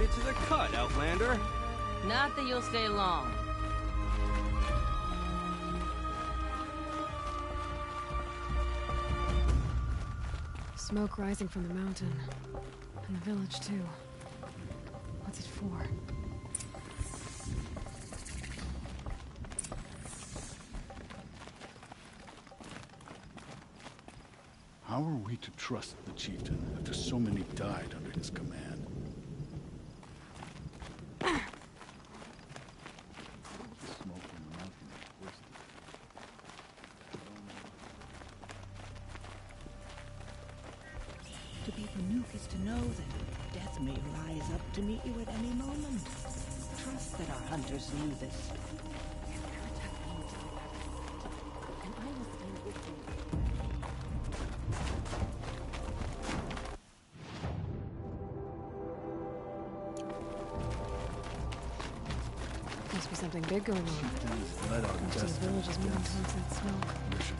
it to the cut, Outlander. Not that you'll stay long. Smoke rising from the mountain. And the village, too. What's it for? How are we to trust the chieftain after so many died under his command? Smoke from the mountain is twisted. To be Banuk is to know that death may rise up to meet you at any moment. Trust that our hunters knew this. And I will stand with you. Must be something big going on. Chieftains led our Most of best the village is moving towards that smoke. mission.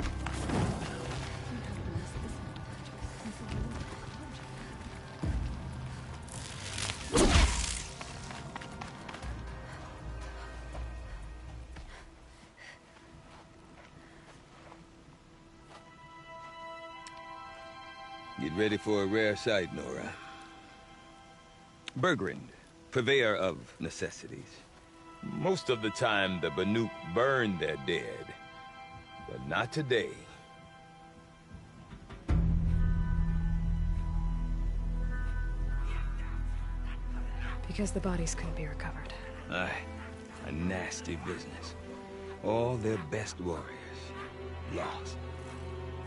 Get ready for a rare sight, Nora. Bergrind, purveyor of necessities. Most of the time, the Banuk burn their dead. But not today. Because the bodies couldn't be recovered. Aye, a nasty business. All their best warriors lost.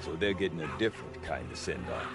So they're getting a different kind of send-off.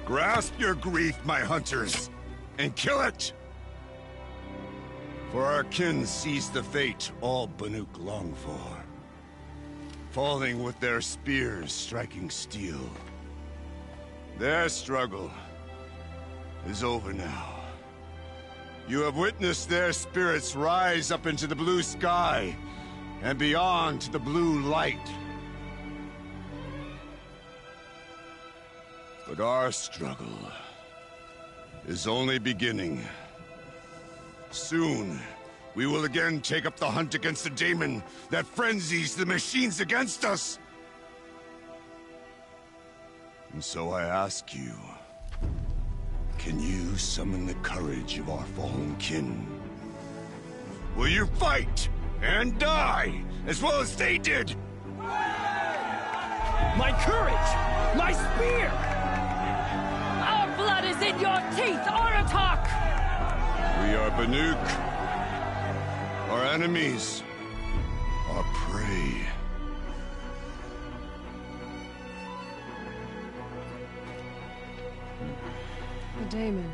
Grasp your grief, my hunters, and kill it! For our kin sees the fate all Banuk long for. Falling with their spears striking steel. Their struggle is over now. You have witnessed their spirits rise up into the blue sky, and beyond to the blue light. But our struggle is only beginning. Soon, we will again take up the hunt against the daemon that frenzies the machines against us. And so I ask you, can you summon the courage of our fallen kin? Will you fight and die as well as they did? My courage! My spear! Our blood is in your teeth, Aratak! We are Banuk. Our enemies are prey. The daemon.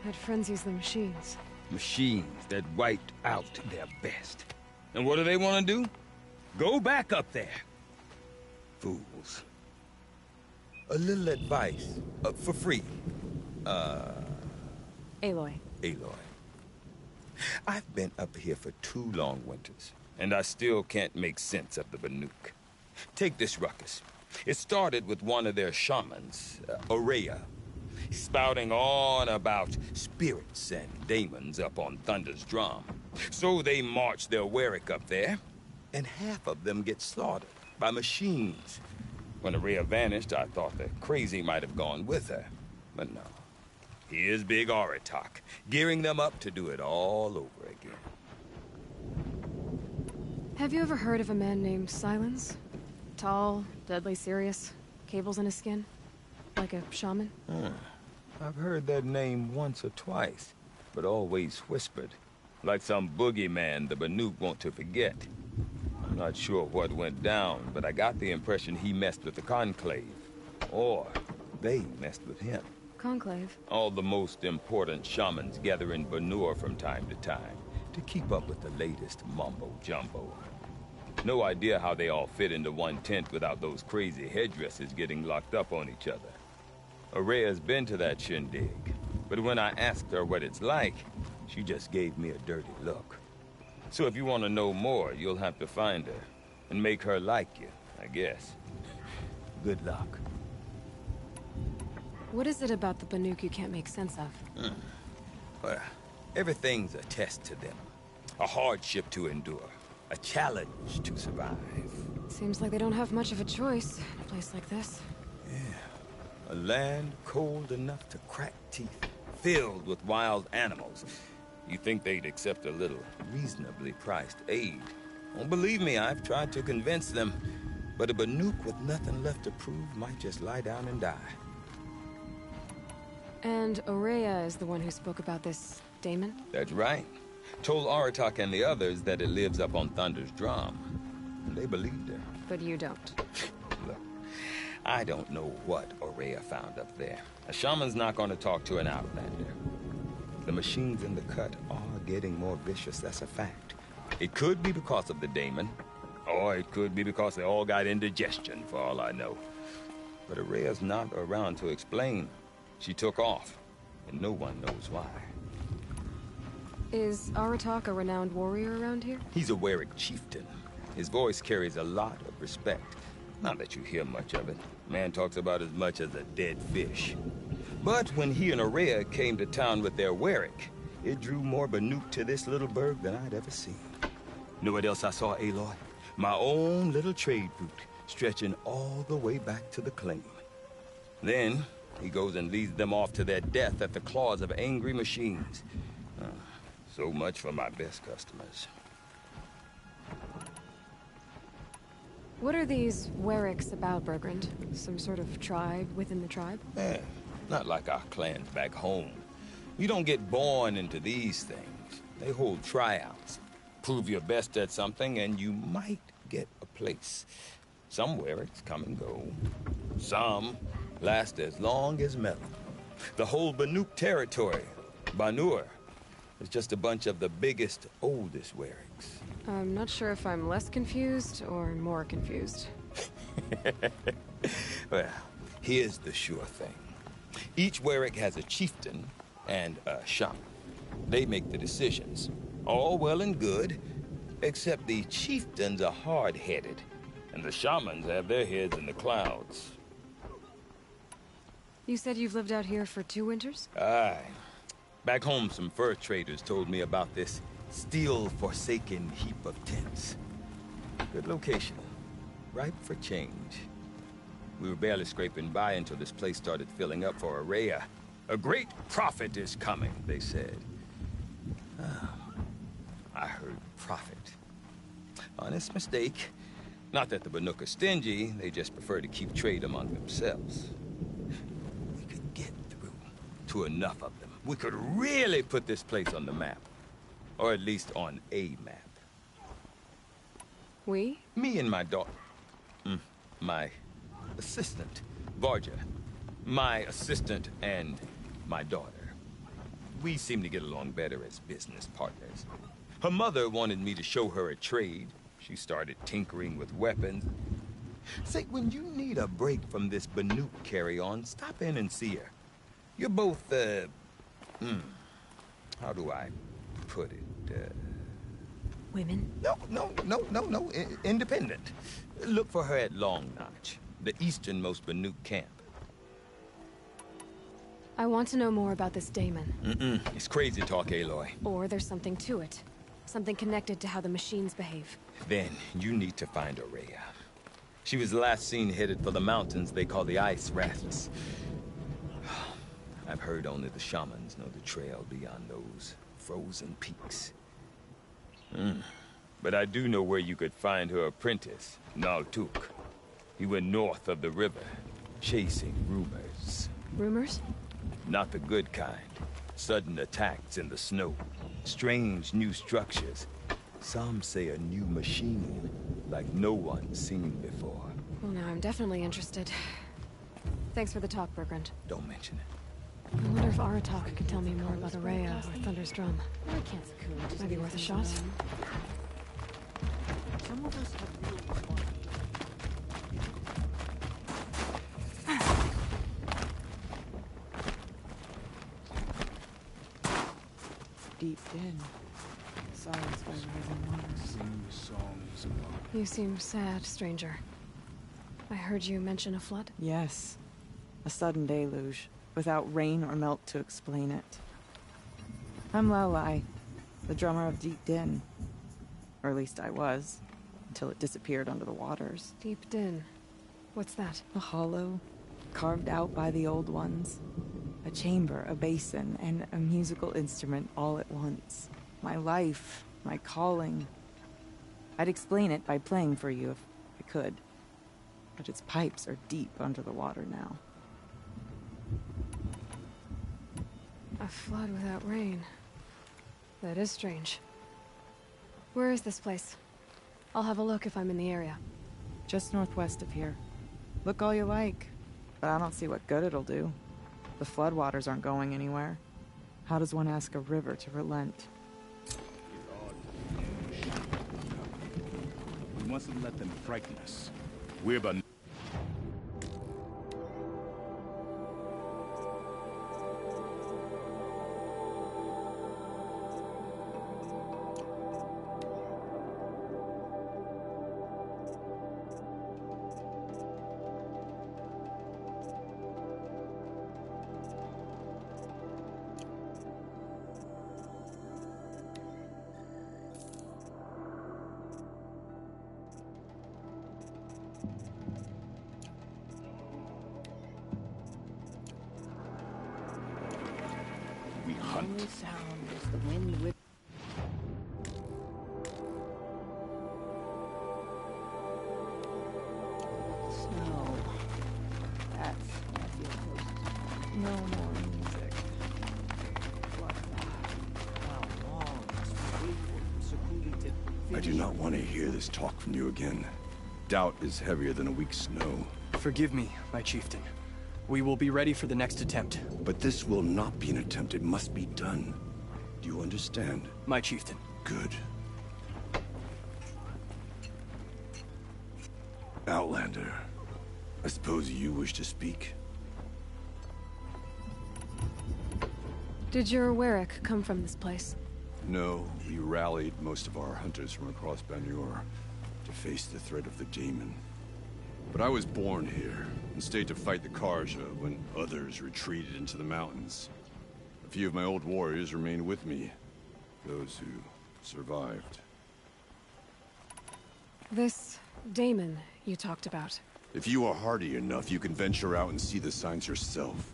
That frenzies the machines. Machines that wiped out their best. And what do they want to do? Go back up there. Fools. A little advice, for free. Aloy. Aloy. I've been up here for 2 long winters, and I still can't make sense of the Banuk. Take this ruckus. It started with one of their shamans, Ourea, spouting on about spirits and demons up on Thunder's drum. So they march their Warwick up there, and half of them get slaughtered by machines. When Ourea vanished, I thought the crazy might have gone with her, but no. Here's Big Aratak, gearing them up to do it all over again. Have you ever heard of a man named Silence? Tall, deadly serious, cables in his skin? Like a shaman? I've heard that name once or twice, but always whispered. Like some boogeyman the Banuk want to forget. I'm not sure what went down, but I got the impression he messed with the Conclave. Or they messed with him. Conclave? All the most important shamans gather in Banur from time to time to keep up with the latest mumbo-jumbo. No idea how they all fit into one tent without those crazy headdresses getting locked up on each other. Ourea's been to that shindig, but when I asked her what it's like, she just gave me a dirty look. So if you want to know more, you'll have to find her and make her like you, I guess. Good luck. What is it about the Banuk you can't make sense of? Well, everything's a test to them. A hardship to endure. A challenge to survive. Seems like they don't have much of a choice in a place like this. Yeah. A land cold enough to crack teeth, filled with wild animals. You think they'd accept a little reasonably priced aid. Don't believe me, I've tried to convince them. But a Banuk with nothing left to prove might just lie down and die. And Ourea is the one who spoke about this daemon? That's right. Told Aratak and the others that it lives up on Thunder's drum. And they believed her. But you don't. Look, I don't know what Ourea found up there. A shaman's not going to talk to an outlander. The machines in the cut are getting more vicious, that's a fact. It could be because of the daemon, or it could be because they all got indigestion, for all I know. But Ourea's not around to explain. She took off, and no one knows why. Is Aratak a renowned warrior around here? He's a Warwick chieftain. His voice carries a lot of respect. Not that you hear much of it. Man talks about as much as a dead fish. But when he and Ourea came to town with their Warwick, it drew more Banuk to this little burg than I'd ever seen. Know what else I saw, Aloy? My own little trade route, stretching all the way back to the claim. Then, he goes and leads them off to their death at the claws of angry machines. So much for my best customers. What are these Warwicks about, Bergrand? Some sort of tribe within the tribe? Not like our clans back home. You don't get born into these things. They hold tryouts. Prove your best at something and you might get a place. Some Warwicks come and go. Some last as long as metal. The whole Banuk territory, Banur, is just a bunch of the biggest, oldest Warwicks. I'm not sure if I'm less confused or more confused. Well, here's the sure thing. Each Warwick has a chieftain and a shaman. They make the decisions. All well and good, except the chieftains are hard-headed, and the shamans have their heads in the clouds. You said you've lived out here for 2 winters? Aye. Back home, some fur traders told me about this still-forsaken heap of tents. Good location. Ripe for change. We were barely scraping by until this place started filling up for Ourea. A great prophet is coming, they said. I heard prophet. Honest mistake. Not that the Banuk are stingy, they just prefer to keep trade among themselves. We could get through to enough of them. We could really put this place on the map. Or at least on a map. We? Me and my daughter. My assistant, Varja. My assistant and my daughter. We seem to get along better as business partners. Her mother wanted me to show her a trade. She started tinkering with weapons. Say, when you need a break from this Banuk carry-on, stop in and see her. You're both, how do I put it? Women? No. Independent. Look for her at Long Notch, the easternmost Banuk camp. I want to know more about this Damon. It's crazy talk, Aloy. Or there's something to it. Something connected to how the machines behave. Then you need to find Ourea. She was last seen headed for the mountains they call the Ice Rafts. I've heard only the shamans know the trail beyond those frozen peaks. But I do know where you could find her apprentice, Naltuk. He went north of the river, chasing rumors. Rumors? Not the good kind. Sudden attacks in the snow. Strange new structures. Some say a new machine, like no one's seen before. Well, now I'm definitely interested. Thanks for the talk, Bergrand. Don't mention it. I wonder if Aratak could tell me more about Ourea or Thunder's drum. Might be worth a shot. Some of us have real deep in, silenced by rising water. Sing songs about You seem sad, stranger. I heard you mention a flood? Yes, a sudden deluge, without rain or melt to explain it. I'm Lalai, the drummer of Deep Din. Or at least I was, until it disappeared under the waters. Deep Din. What's that? A hollow, carved out by the old ones. A chamber, a basin, and a musical instrument all at once. My life, my calling. I'd explain it by playing for you if I could. But its pipes are deep under the water now. A flood without rain. That is strange. Where is this place? I'll have a look if I'm in the area. Just northwest of here. Look all you like, but I don't see what good it'll do. The floodwaters aren't going anywhere. How does one ask a river to relent? We mustn't let them frighten us. We're but we hunt. Only sound is the wind whip. Snow. That's what I feel close to. No more music. How long must we wait for Sakuli to finish? I do not want to hear this talk from you again. Doubt is heavier than a week's snow. Forgive me, my chieftain. We will be ready for the next attempt. But this will not be an attempt. It must be done. Do you understand? My chieftain. Good. Outlander, I suppose you wish to speak? Did your Warwick come from this place? No, we rallied most of our hunters from across Banur to face the threat of the Daemon. But I was born here and stayed to fight the Karja when others retreated into the mountains. A few of my old warriors remained with me, those who survived. This Damon you talked about. If you are hardy enough, you can venture out and see the signs yourself.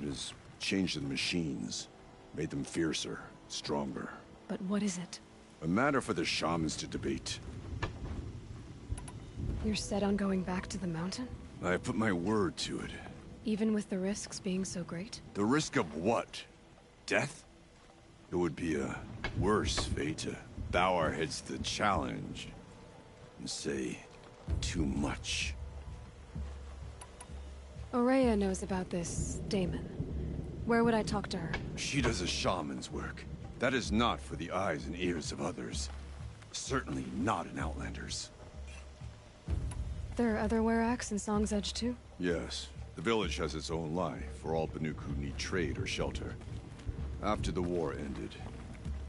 It has changed the machines, made them fiercer, stronger. But what is it? A matter for the shamans to debate. You're set on going back to the mountain? I have put my word to it. Even with the risks being so great? The risk of what? Death? It would be a worse fate to bow our heads to the challenge and say too much. Ourea knows about this Damon. Where would I talk to her? She does a shaman's work. That is not for the eyes and ears of others. Certainly not an Outlander's. There are other Waraks in Song's Edge too? Yes. The village has its own life for all Banuk who need trade or shelter. After the war ended,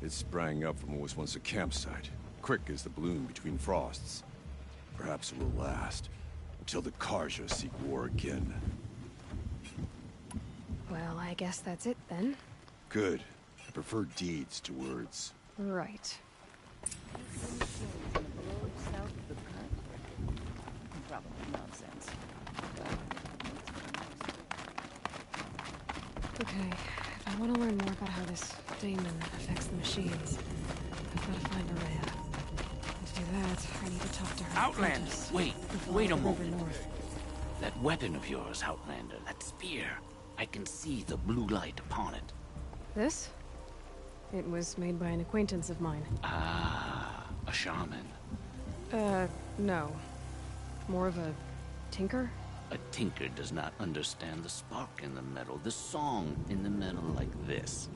It sprang up from what was once a campsite, quick as the bloom between frosts. Perhaps it will last, until the Karja seek war again. Well, I guess that's it then. Good. I prefer deeds to words. Right. Probably nonsense. Okay, if I want to learn more about how this daemon affects the machines, I've got to find Ourea. And to do that, I need to talk to her. Outlander! apprentice, Wait, who followed wait a the river moment. north. That weapon of yours, Outlander, that spear. I can see the blue light upon it. This? It was made by an acquaintance of mine. Ah, a shaman. No. More of a tinker? A tinker does not understand the spark in the metal, the song in the metal like this.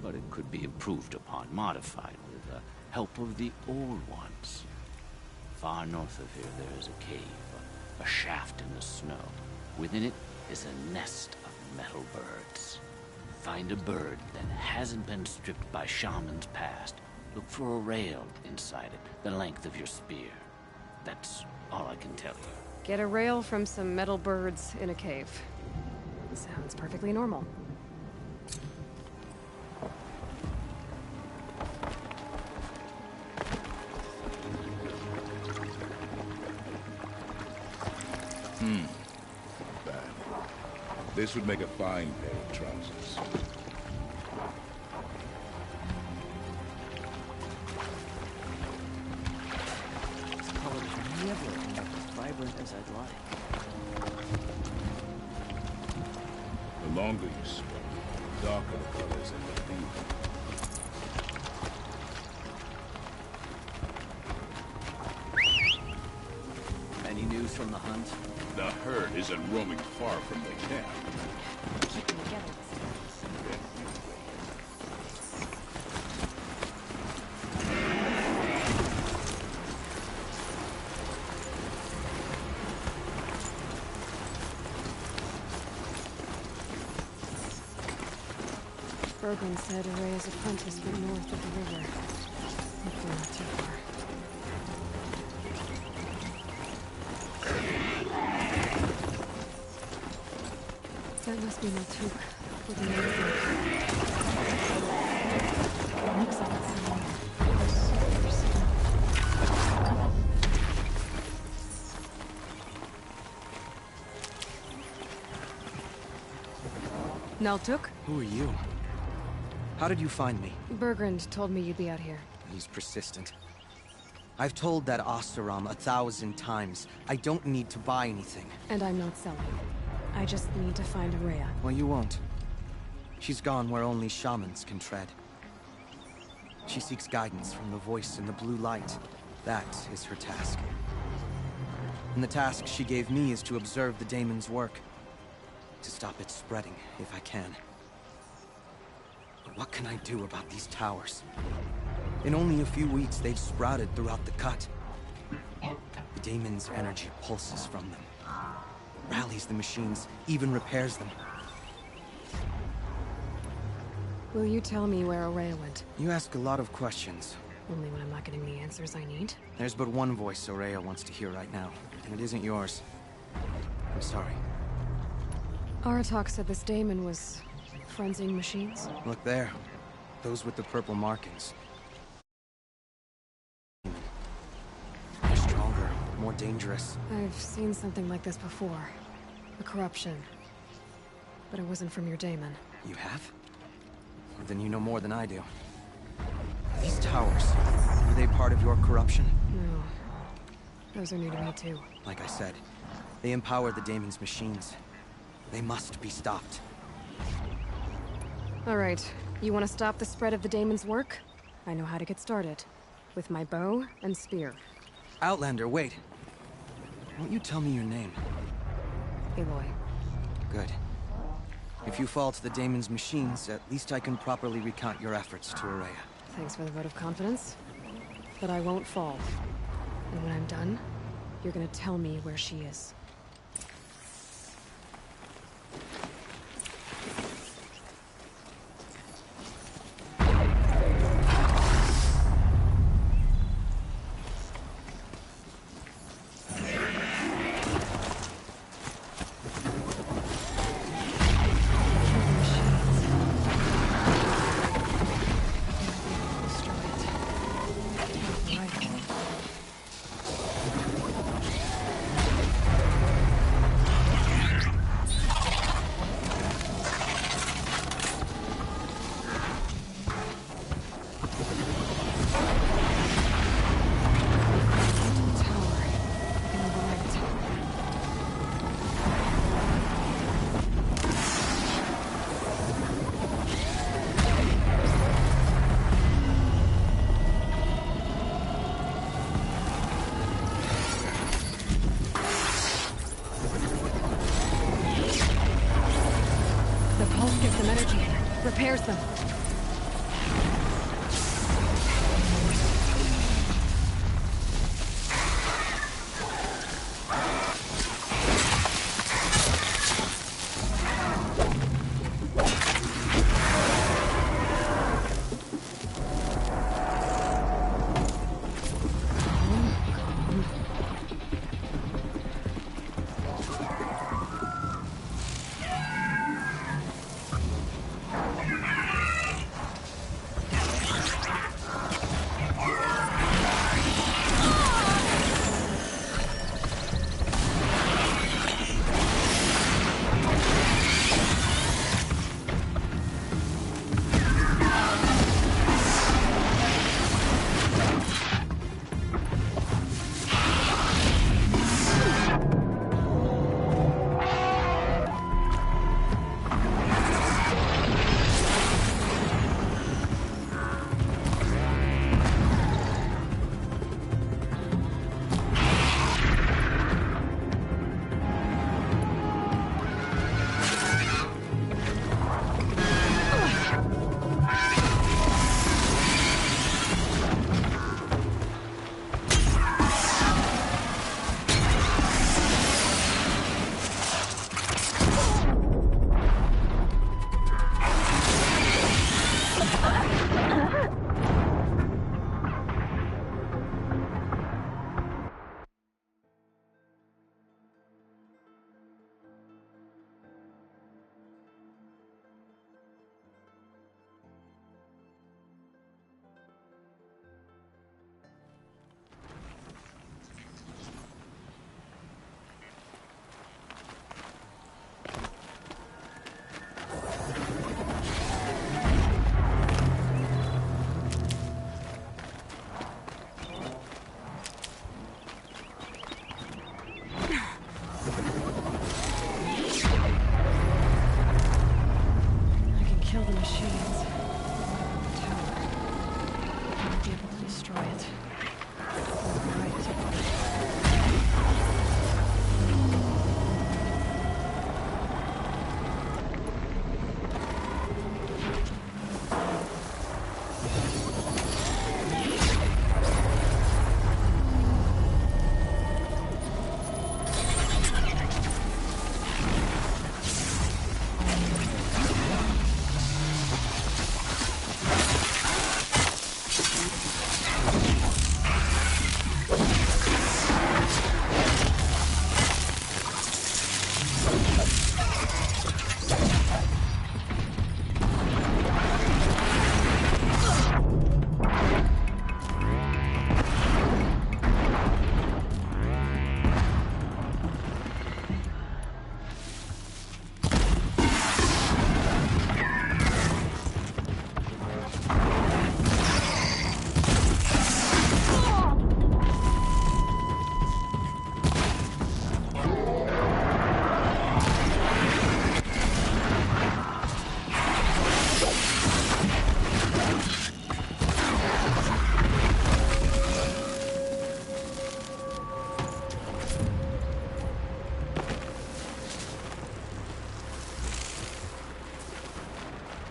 But it could be improved upon, modified with the help of the old ones. Far north of here there is a cave, a shaft in the snow. Within it is a nest of metal birds. Find a bird that hasn't been stripped by shamans past. Look for a rail inside it, the length of your spear. That's all I can tell you. Get a rail from some metal birds in a cave. Sounds perfectly normal. Bad. This would make a fine pair of trousers. This color is never end up as vibrant as I'd like. The longer you sweat, the darker the colors end up being. Any news from the hunt? The herd isn't roaming far from the camp. Keep them together. Bergman said Ourea's apprentice went north of the river. Hopefully not too far. That must be Maltuk, with the native looks like it's someone who's Naltuk? Who are you? How did you find me? Bergrand told me you'd be out here. He's persistent. I've told that Oseram 1,000 times. I don't need to buy anything. And I'm not selling. I just need to find Ourea. Well, you won't. She's gone where only shamans can tread. She seeks guidance from the voice in the blue light. That is her task. And the task she gave me is to observe the daemon's work. To stop it spreading, if I can. But what can I do about these towers? In only a few weeks, they've sprouted throughout the cut. The daemon's energy pulses from them. Rallies the machines, even repairs them. Will you tell me where Ourea went? You ask a lot of questions. Only when I'm not getting the answers I need. There's but one voice Ourea wants to hear right now, and it isn't yours. I'm sorry. Aratak said this daemon was frenzying machines. Look there. Those with the purple markings. They're stronger, more dangerous. I've seen something like this before. A corruption. But it wasn't from your daemon. You have? Well, then you know more than I do. These towers, were they part of your corruption? No. Those are new to me too. Like I said, they empower the daemon's machines. They must be stopped. Alright, you want to stop the spread of the daemon's work? I know how to get started. With my bow and spear. Outlander, wait. Won't you tell me your name? Aloy. Good. If you fall to the daemon's machines, at least I can properly recount your efforts to Ourea. Thanks for the vote of confidence. But I won't fall. And when I'm done, you're gonna tell me where she is. Get some energy. Repairs them.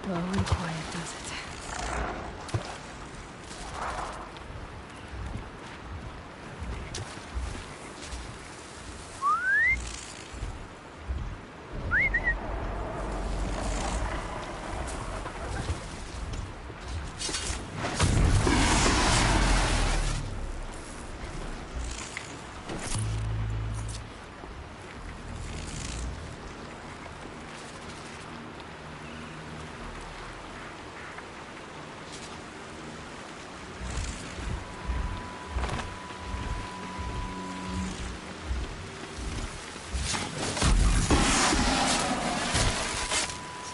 Low and quiet does it.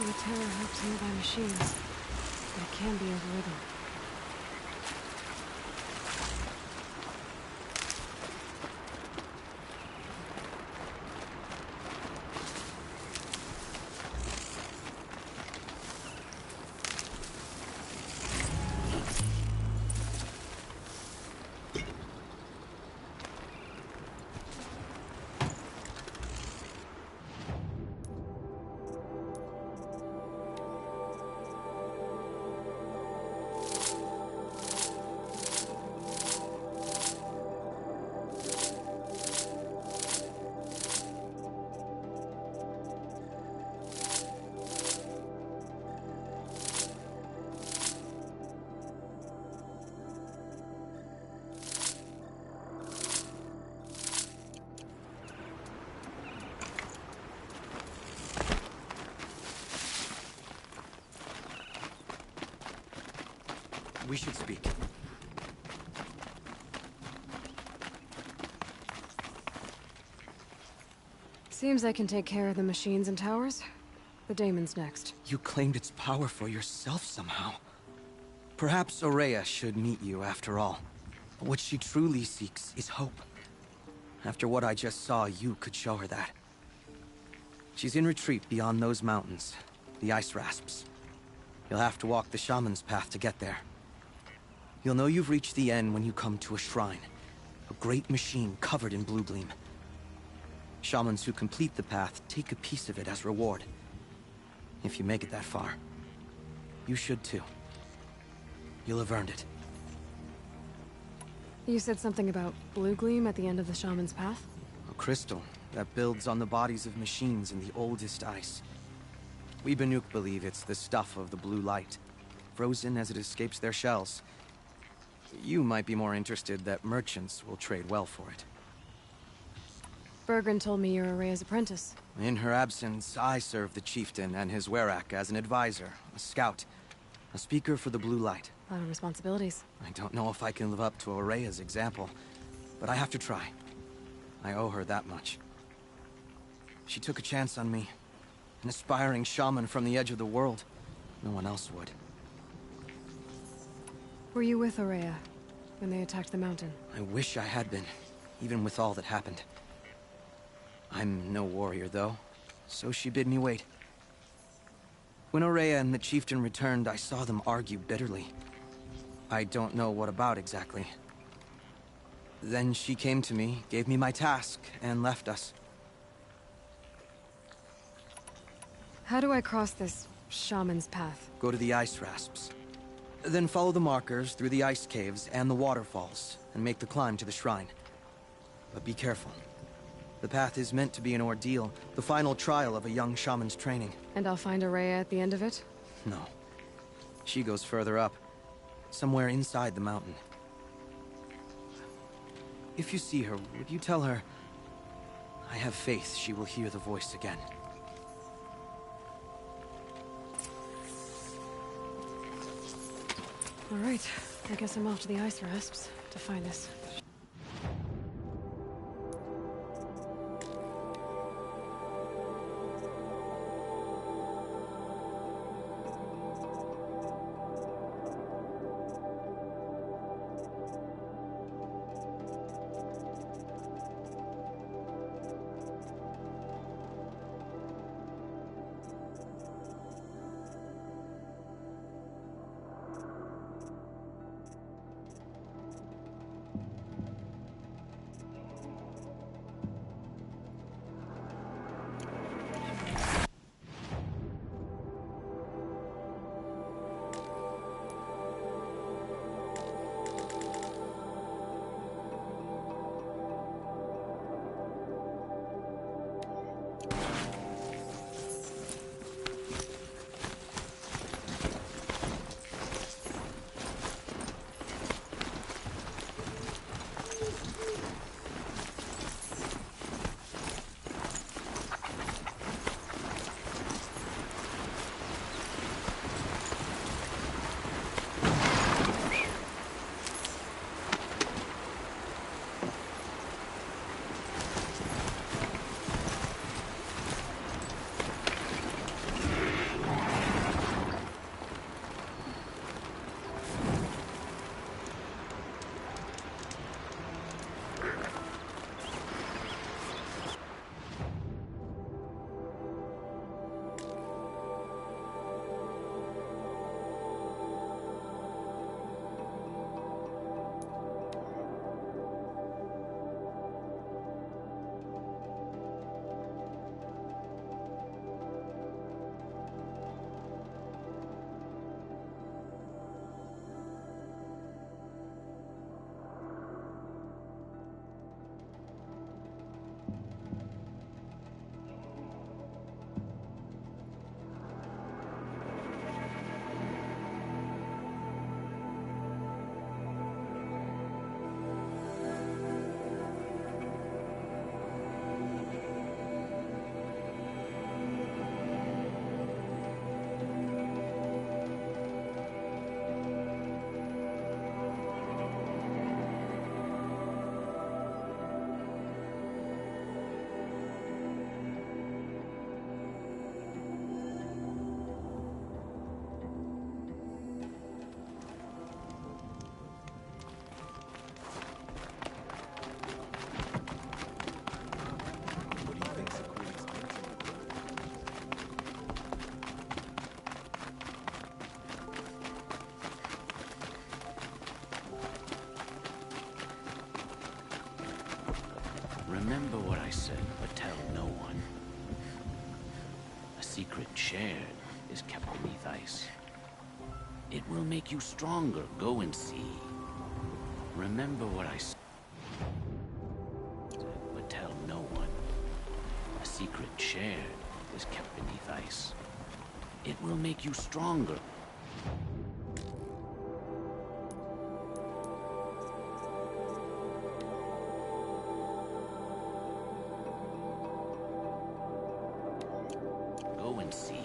The terror helps nearby machines, but it can be overridden. We should speak. Seems I can take care of the machines and towers. The daemon's next. You claimed its power for yourself somehow. Perhaps Ourea should meet you after all. What she truly seeks is hope. After what I just saw, you could show her that. She's in retreat beyond those mountains, the Ice Rasps. You'll have to walk the Shaman's path to get there. You'll know you've reached the end when you come to a shrine. A great machine covered in blue gleam. Shamans who complete the path take a piece of it as reward. If you make it that far, you should too. You'll have earned it. You said something about blue gleam at the end of the Shaman's path? A crystal that builds on the bodies of machines in the oldest ice. We Banuk believe it's the stuff of the blue light, frozen as it escapes their shells. You might be more interested that merchants will trade well for it. Bergren told me you're Ourea's apprentice. In her absence, I serve the chieftain and his werak as an advisor, a scout, a speaker for the blue light. A lot of responsibilities. I don't know if I can live up to Ourea's example, but I have to try. I owe her that much. She took a chance on me. An aspiring shaman from the edge of the world. No one else would. Were you with Ourea when they attacked the mountain? I wish I had been, even with all that happened. I'm no warrior, though, so she bid me wait. When Ourea and the chieftain returned, I saw them argue bitterly. I don't know what about exactly. Then she came to me, gave me my task, and left us. How do I cross this shaman's path? Go to the Ice Rasps. Then follow the markers through the ice caves and the waterfalls, and make the climb to the shrine. But be careful. The path is meant to be an ordeal, the final trial of a young shaman's training. And I'll find Ourea at the end of it? No. She goes further up, somewhere inside the mountain. If you see her, would you tell her, I have faith she will hear the voice again. All right, I guess I'm off to the Ice Rasps to find this. Remember what I said, but tell no one. A secret shared is kept beneath ice. It will make you stronger. Go and see. Remember what I said, but tell no one. A secret shared is kept beneath ice. It will make you stronger. Go and see.